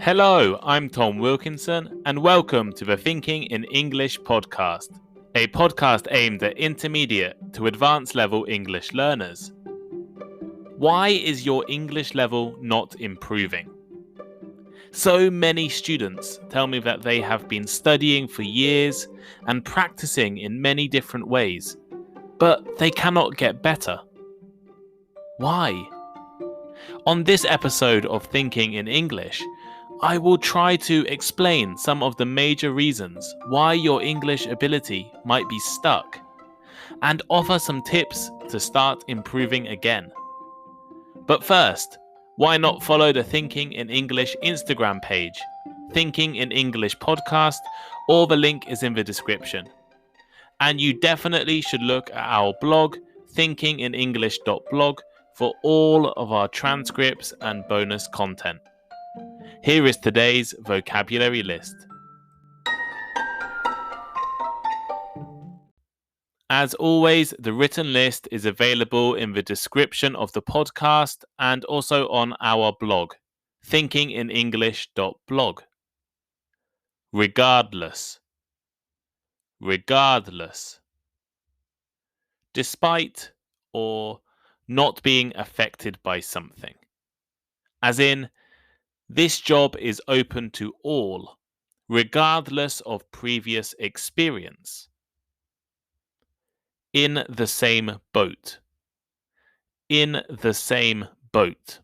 Hello, I'm Tom Wilkinson, and welcome to the Thinking in English podcast, a podcast aimed at intermediate to advanced level English learners. Why is your English level not improving? So many students tell me that they have been studying for years and practicing in many different ways, but they cannot get better. Why? On this episode of Thinking in English, I will try to explain some of the major reasons why your English ability might be stuck and offer some tips to start improving again. But first, why not follow the Thinking in English Instagram page, Thinking in English Podcast, or the link is in the description. And you definitely should look at our blog, thinkinginenglish.blog, for all of our transcripts and bonus content. Here is today's vocabulary list. As always, the written list is available in the description of the podcast and also on our blog, thinkinginenglish.blog. Regardless. Regardless. Despite or not being affected by something. As in, this job is open to all, regardless of previous experience. In the same boat. In the same boat.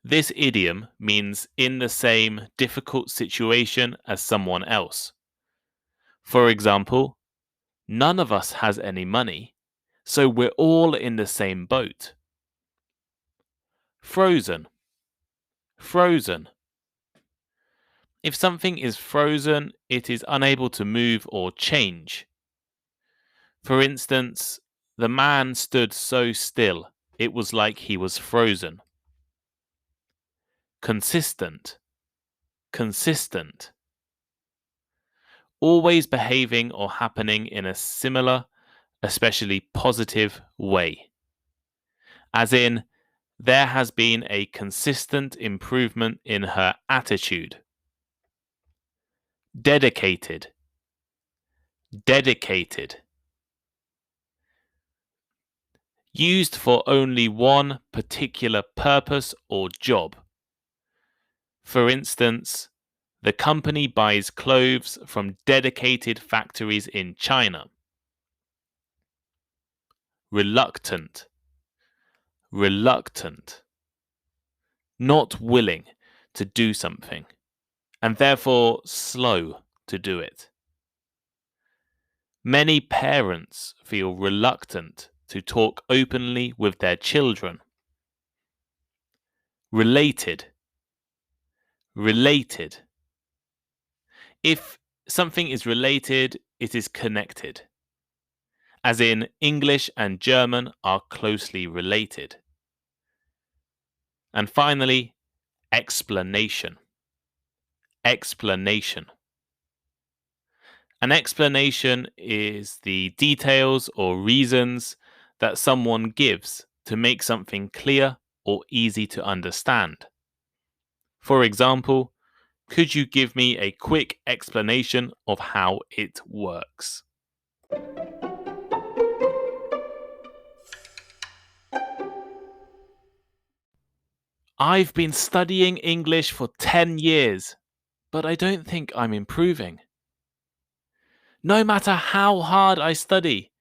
This idiom means in the same difficult situation as someone else. For example, none of us has any money, so we're all in the same boat. Frozen. Frozen. If something is frozen, it is unable to move or change. For instance, the man stood so still, it was like he was frozen. Consistent. Consistent. Always behaving or happening in a similar, especially positive way. As in, there has been a consistent improvement in her attitude. Dedicated. Dedicated. Used for only one particular purpose or job. For instance, the company buys clothes from dedicated factories in China. Reluctant. Reluctant. Not willing to do something, and therefore slow to do it. Many parents feel reluctant to talk openly with their children. Related. Related. If something is related, it is connected. As in, English and German are closely related. And finally, explanation. Explanation. An explanation is the details or reasons that someone gives to make something clear or easy to understand. For example, could you give me a quick explanation of how it works? I've been studying English for 10 years, but I don't think I'm improving. No matter how hard I study,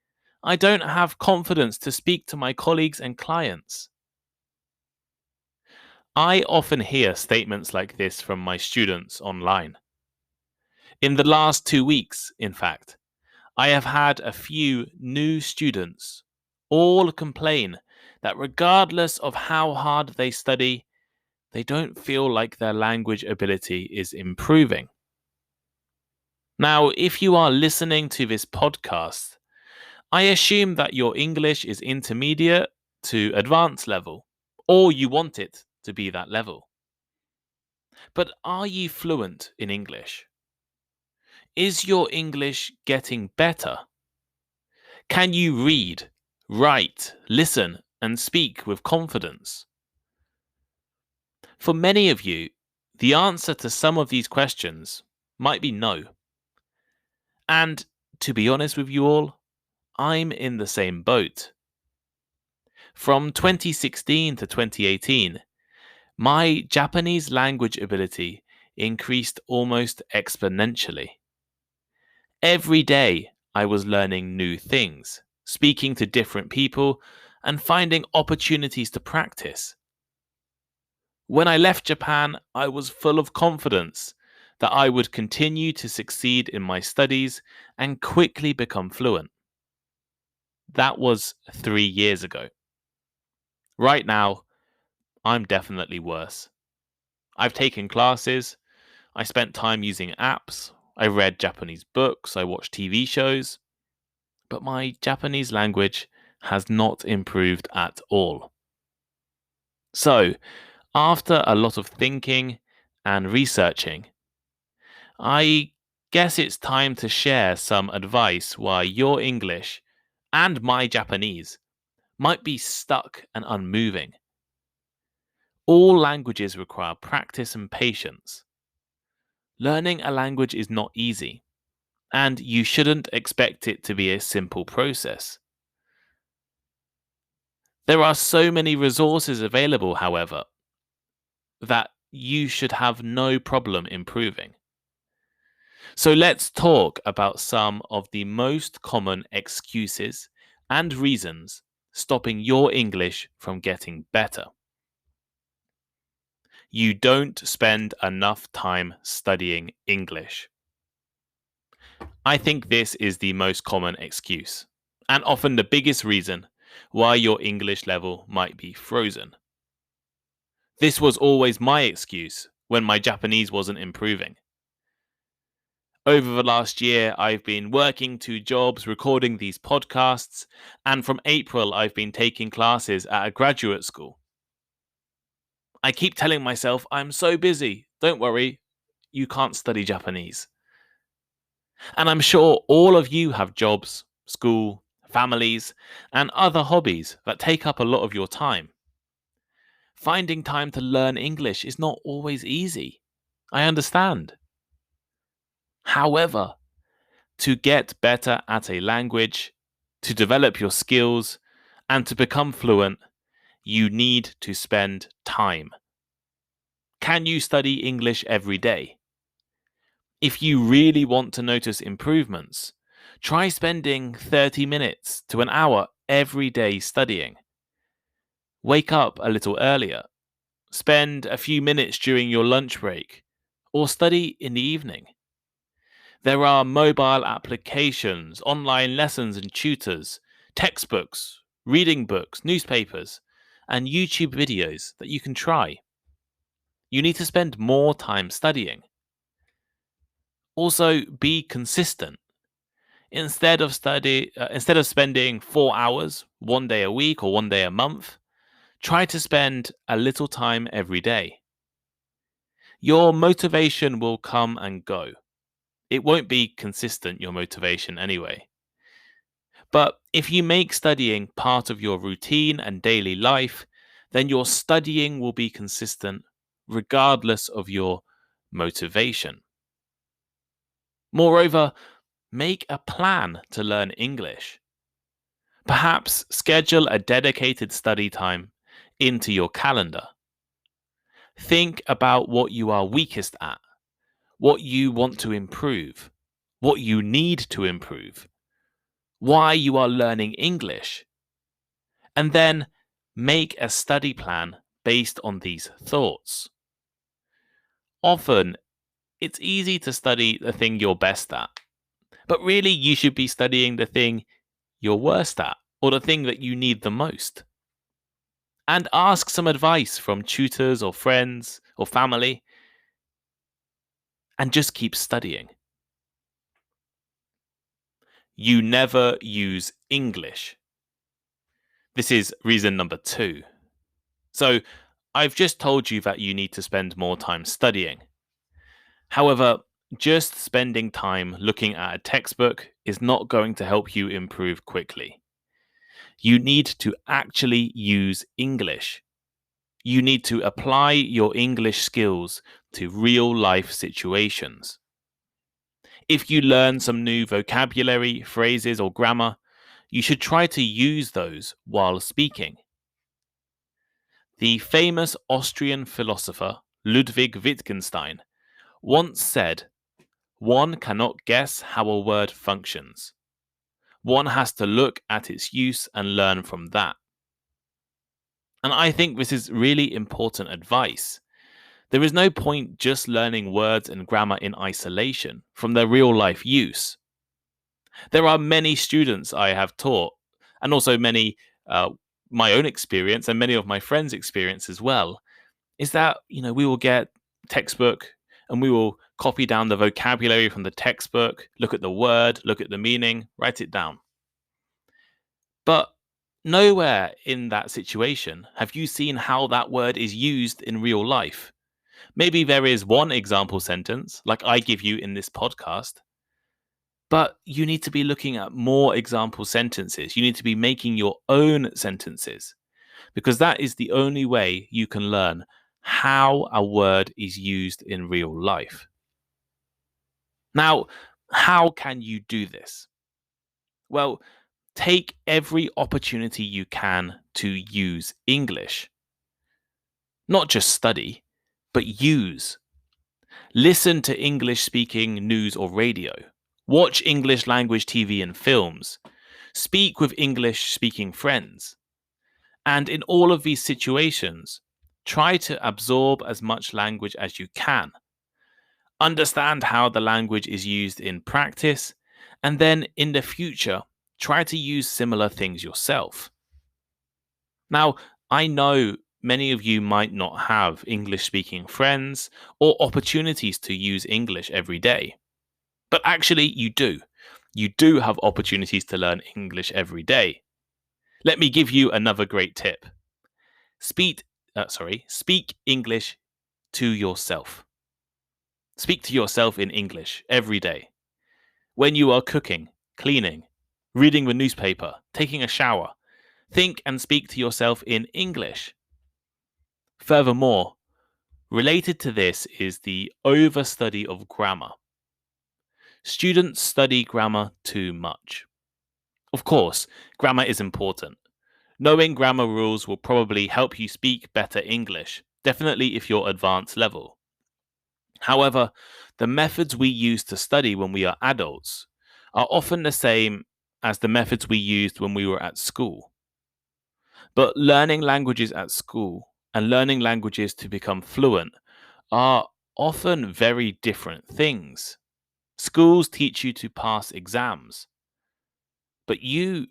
I don't have confidence to speak to my colleagues and clients. I often hear statements like this from my students online. In the last 2 weeks, in fact, I have had a few new students all complain that regardless of how hard they study, they don't feel like their language ability is improving. Now, if you are listening to this podcast, I assume that your English is intermediate to advanced level, or you want it to be that level. But are you fluent in English? Is your English getting better? Can you read, write, listen, and speak with confidence? For many of you, The answer to some of these questions might be no. And to be honest with you all, I'm in the same boat. From 2016 to 2018, my Japanese language ability increased almost exponentially. Every day, I was learning new things, speaking to different people, and finding opportunities to practice. When I left Japan, I was full of confidence that I would continue to succeed in my studies and quickly become fluent. That was 3 years ago. Right now, I'm definitely worse. I've taken classes, I spent time using apps, I read Japanese books, I watched TV shows, but my Japanese language has not improved at all. So, after a lot of thinking and researching, I guess it's time to share some advice why your English and my Japanese might be stuck and unmoving. All languages require practice and patience. Learning a language is not easy, and you shouldn't expect it to be a simple process. There are so many resources available, however, that you should have no problem improving. So let's talk about some of the most common excuses and reasons stopping your English from getting better. You don't spend enough time studying English. I think this is the most common excuse, and often the biggest reason why your English level might be frozen. This was always my excuse when my Japanese wasn't improving. Over the last year, I've been working 2 jobs, recording these podcasts, and from April, I've been taking classes at a graduate school. I keep telling myself, I'm so busy. Don't worry, you can't study Japanese. And I'm sure all of you have jobs, school, families, and other hobbies that take up a lot of your time. Finding time to learn English is not always easy. I understand. However, to get better at a language, to develop your skills, and to become fluent, you need to spend time. Can you study English every day? If you really want to notice improvements, try spending 30 minutes to an hour every day studying. Wake up a little earlier. Spend a few minutes during your lunch break, or study in the evening. There are mobile applications, online lessons and tutors, textbooks, reading books, newspapers, and YouTube videos that you can try. You need to spend more time studying. Also, be consistent. Instead of spending 4 hours, 1 day a week or 1 day a month, try to spend a little time every day. Your motivation will come and go. It won't be consistent, your motivation anyway. But if you make studying part of your routine and daily life, then your studying will be consistent regardless of your motivation. Moreover, make a plan to learn English. Perhaps schedule a dedicated study time into your calendar. Think about what you are weakest at, what you want to improve, what you need to improve, why you are learning English, and then make a study plan based on these thoughts. Often, it's easy to study the thing you're best at, but really you should be studying the thing you're worst at, or the thing that you need the most. And ask some advice from tutors or friends or family, and just keep studying. You never use English. This is reason number 2. So, I've just told you that you need to spend more time studying. However, just spending time looking at a textbook is not going to help you improve quickly. You need to actually use English. You need to apply your English skills to real life situations. If you learn some new vocabulary, phrases, or grammar, you should try to use those while speaking. The famous Austrian philosopher Ludwig Wittgenstein once said, "One cannot guess how a word functions. One has to look at its use and learn from that." And I think this is really important advice. There is no point just learning words and grammar in isolation from their real life use. There are many students I have taught, and also many, my own experience and many of my friends' experience as well, is that, we will get textbook and we will copy down the vocabulary from the textbook, look at the word, look at the meaning, write it down. But nowhere in that situation have you seen how that word is used in real life. Maybe there is one example sentence, like I give you in this podcast, but you need to be looking at more example sentences. You need to be making your own sentences, because that is the only way you can learn how a word is used in real life. Now, how can you do this? Well, take every opportunity you can to use English. Not just study, but use. Listen to English speaking news or radio. Watch English language TV and films. Speak with English speaking friends. And in all of these situations, try to absorb as much language as you can. Understand how the language is used in practice, and then in the future, try to use similar things yourself. Now, I know many of you might not have English speaking friends or opportunities to use English every day. But actually, you do. You do have opportunities to learn English every day. Let me give you another great tip. Speak English to yourself. Speak to yourself in English every day. When you are cooking, cleaning, reading the newspaper, taking a shower, think and speak to yourself in English. Furthermore, related to this is the overstudy of grammar. Students study grammar too much. Of course, grammar is important. Knowing grammar rules will probably help you speak better English, definitely if you're advanced level. However, the methods we use to study when we are adults are often the same as the methods we used when we were at school. But learning languages at school and learning languages to become fluent are often very different things. Schools teach you to pass exams, but you,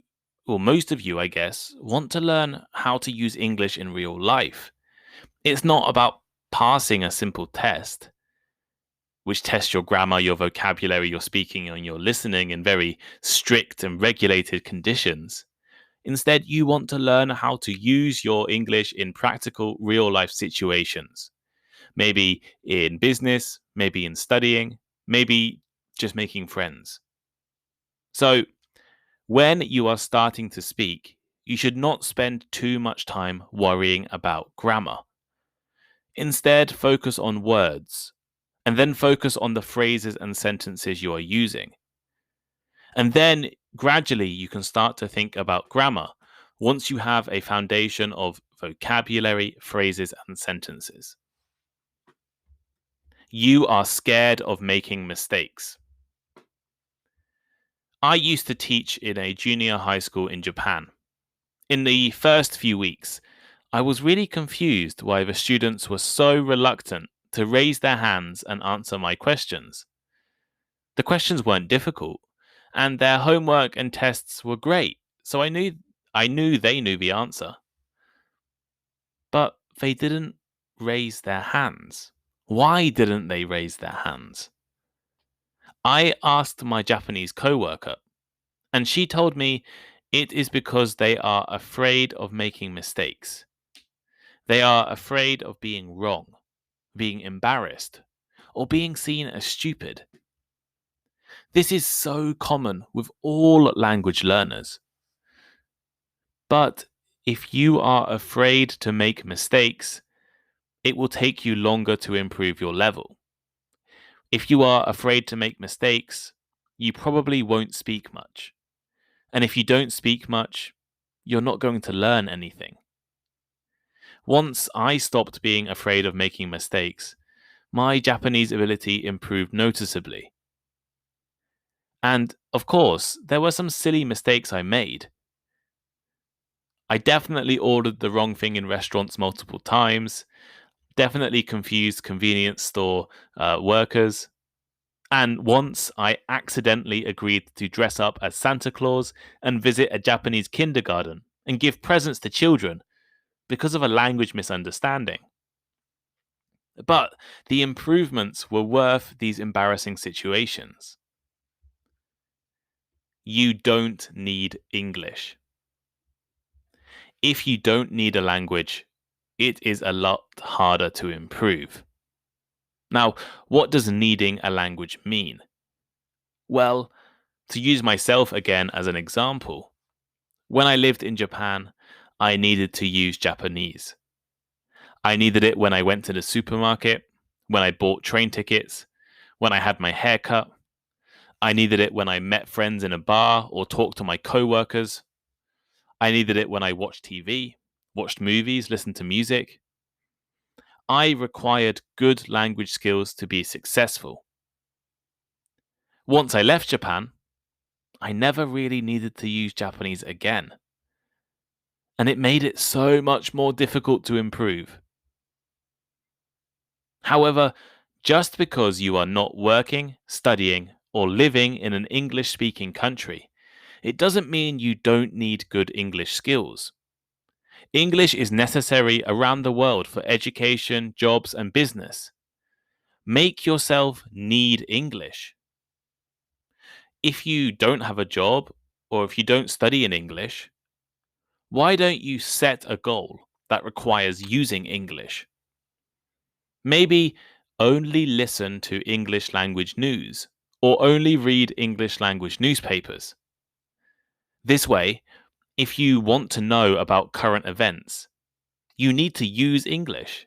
or most of you, I guess, want to learn how to use English in real life. It's not about passing a simple test, which tests your grammar, your vocabulary, your speaking, and your listening in very strict and regulated conditions. Instead, you want to learn how to use your English in practical, real-life situations. Maybe in business, maybe in studying, maybe just making friends. So, when you are starting to speak, you should not spend too much time worrying about grammar. Instead, focus on words, and then focus on the phrases and sentences you are using. And then gradually you can start to think about grammar once you have a foundation of vocabulary, phrases, and sentences. You are scared of making mistakes. I used to teach in a junior high school in Japan. In the first few weeks, I was really confused why the students were so reluctant to raise their hands and answer my questions. The questions weren't difficult, and their homework and tests were great, so I knew they knew the answer. But they didn't raise their hands. Why didn't they raise their hands? I asked my Japanese coworker, and she told me it is because they are afraid of making mistakes. They are afraid of being wrong, being embarrassed, or being seen as stupid. This is so common with all language learners. But If you are afraid to make mistakes, it will take you longer to improve your level. If you are afraid to make mistakes, you probably won't speak much. And if you don't speak much, you're not going to learn anything. Once I stopped being afraid of making mistakes, my Japanese ability improved noticeably. And of course, there were some silly mistakes I made. I definitely ordered the wrong thing in restaurants multiple times, definitely confused convenience store workers. And once I accidentally agreed to dress up as Santa Claus and visit a Japanese kindergarten and give presents to children because of a language misunderstanding. But the improvements were worth these embarrassing situations. You don't need English. If you don't need a language, it is a lot harder to improve. Now, what does needing a language mean? Well, to use myself again as an example, when I lived in Japan, I needed to use Japanese. I needed it when I went to the supermarket, when I bought train tickets, when I had my hair cut. I needed it when I met friends in a bar or talked to my coworkers. I needed it when I watched TV, watched movies, listened to music. I required good language skills to be successful. Once I left Japan, I never really needed to use Japanese again. And it made it so much more difficult to improve. However, just because you are not working, studying, or living in an English-speaking country, it doesn't mean you don't need good English skills. English is necessary around the world for education, jobs, and business. Make yourself need English. If you don't have a job, or if you don't study in English, why don't you set a goal that requires using English? Maybe only listen to English language news, or only read English language newspapers. This way, if you want to know about current events, you need to use English.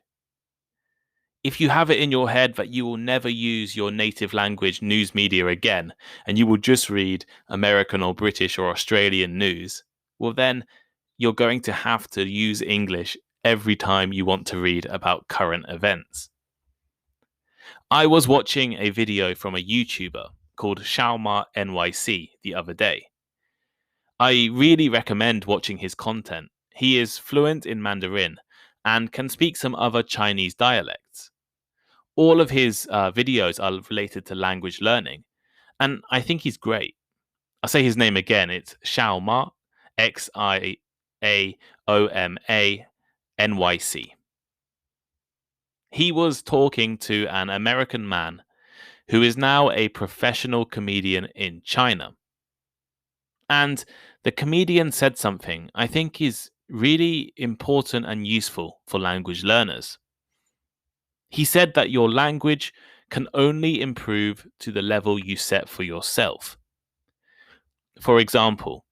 If you have it in your head that you will never use your native language news media again, and you will just read American or British or Australian news, well then you're going to have to use English every time you want to read about current events. I was watching a video from a YouTuber called Xiaoma NYC the other day. I really recommend watching his content. He is fluent in Mandarin and can speak some other Chinese dialects. All of his videos are related to language learning, and I think he's great. I'll say his name again. It's Xiaoma, Xiaoma NYC. He was talking to an American man who is now a professional comedian in China. And the comedian said something I think is really important and useful for language learners. He said that your language can only improve to the level you set for yourself. For example,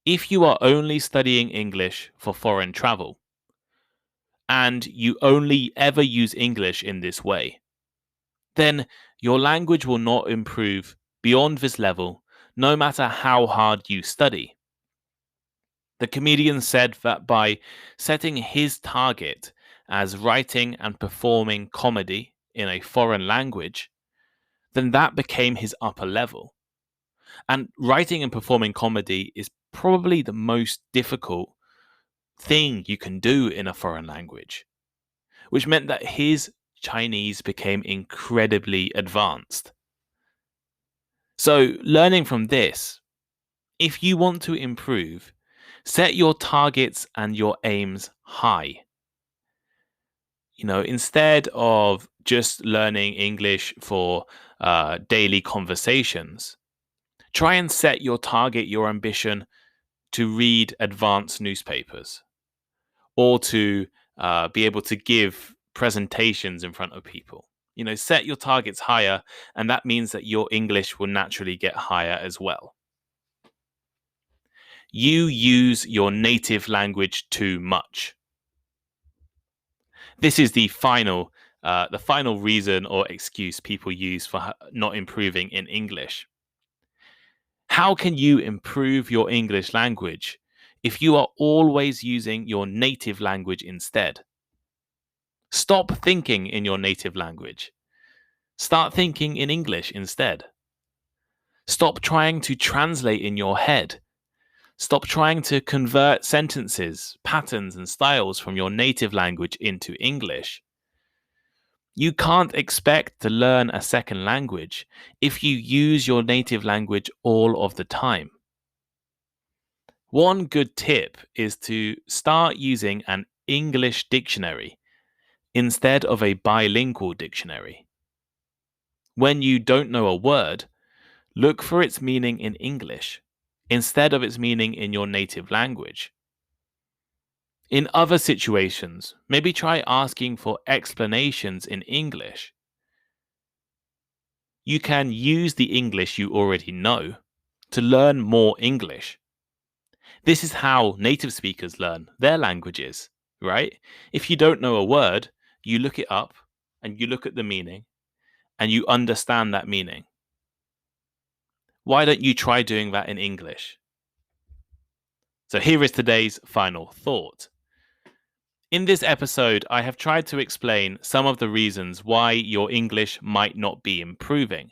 if you are only studying English for foreign travel, and you only ever use English in this way, then your language will not improve beyond this level, no matter how hard you study. The comedian said that by setting his target as writing and performing comedy in a foreign language, then that became his upper level. And writing and performing comedy is probably the most difficult thing you can do in a foreign language, which meant that his Chinese became incredibly advanced. So, learning from this, if you want to improve, set your targets and your aims high. Instead of just learning English for daily conversations, try and set your target, your ambition to read advanced newspapers or to be able to give presentations in front of people. Set your targets higher, and that means that your English will naturally get higher as well. You use your native language too much. This is the final reason or excuse people use for not improving in English. How can you improve your English language if you are always using your native language instead? Stop thinking in your native language. Start thinking in English instead. Stop trying to translate in your head. Stop trying to convert sentences, patterns, and styles from your native language into English. You can't expect to learn a second language if you use your native language all of the time. One good tip is to start using an English dictionary instead of a bilingual dictionary. When you don't know a word, look for its meaning in English instead of its meaning in your native language. In other situations, maybe try asking for explanations in English. You can use the English you already know to learn more English. This is how native speakers learn their languages, right? If you don't know a word, you look it up and you look at the meaning and you understand that meaning. Why don't you try doing that in English? So here is today's final thought. In this episode, I have tried to explain some of the reasons why your English might not be improving.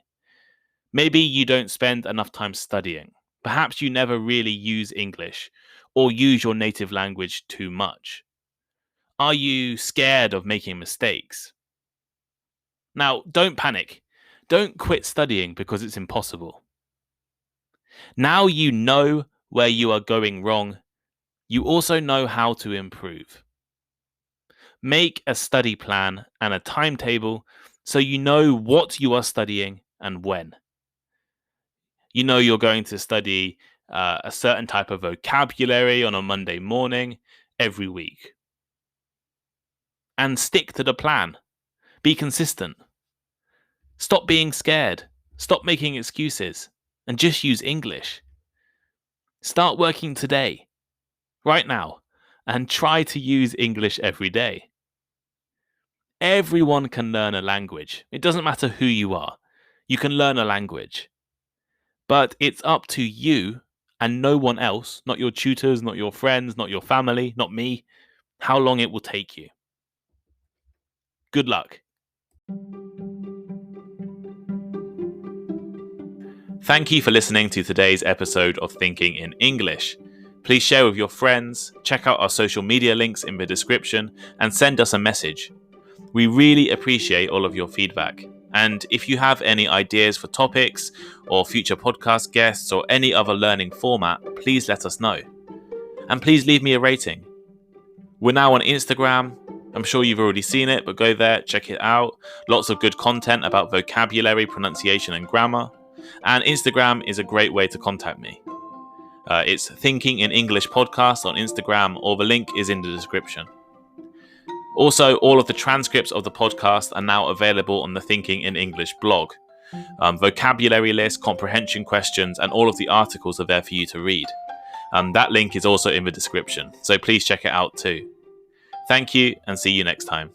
Maybe you don't spend enough time studying. Perhaps you never really use English or use your native language too much. Are you scared of making mistakes? Now, don't panic. Don't quit studying because it's impossible. Now you know where you are going wrong. You also know how to improve. Make a study plan and a timetable so you know what you are studying and when. You know you're going to study a certain type of vocabulary on a Monday morning every week. And stick to the plan. Be consistent. Stop being scared. Stop making excuses. And just use English. Start working today, right now, and try to use English every day. Everyone can learn a language. It doesn't matter who you are. You can learn a language. But it's up to you and no one else, not your tutors, not your friends, not your family, not me, how long it will take you. Good luck. Thank you for listening to today's episode of Thinking in English. Please share with your friends, check out our social media links in the description, and send us a message. We really appreciate all of your feedback. And if you have any ideas for topics or future podcast guests or any other learning format, please let us know. And please leave me a rating. We're now on Instagram. I'm sure you've already seen it, but go there, check it out. Lots of good content about vocabulary, pronunciation, and grammar. And Instagram is a great way to contact me. It's Thinking in English Podcast on Instagram, or the link is in the description. Also, all of the transcripts of the podcast are now available on the Thinking in English blog. Vocabulary list, comprehension questions, and all of the articles are there for you to read. That link is also in the description, so please check it out too. Thank you, and see you next time.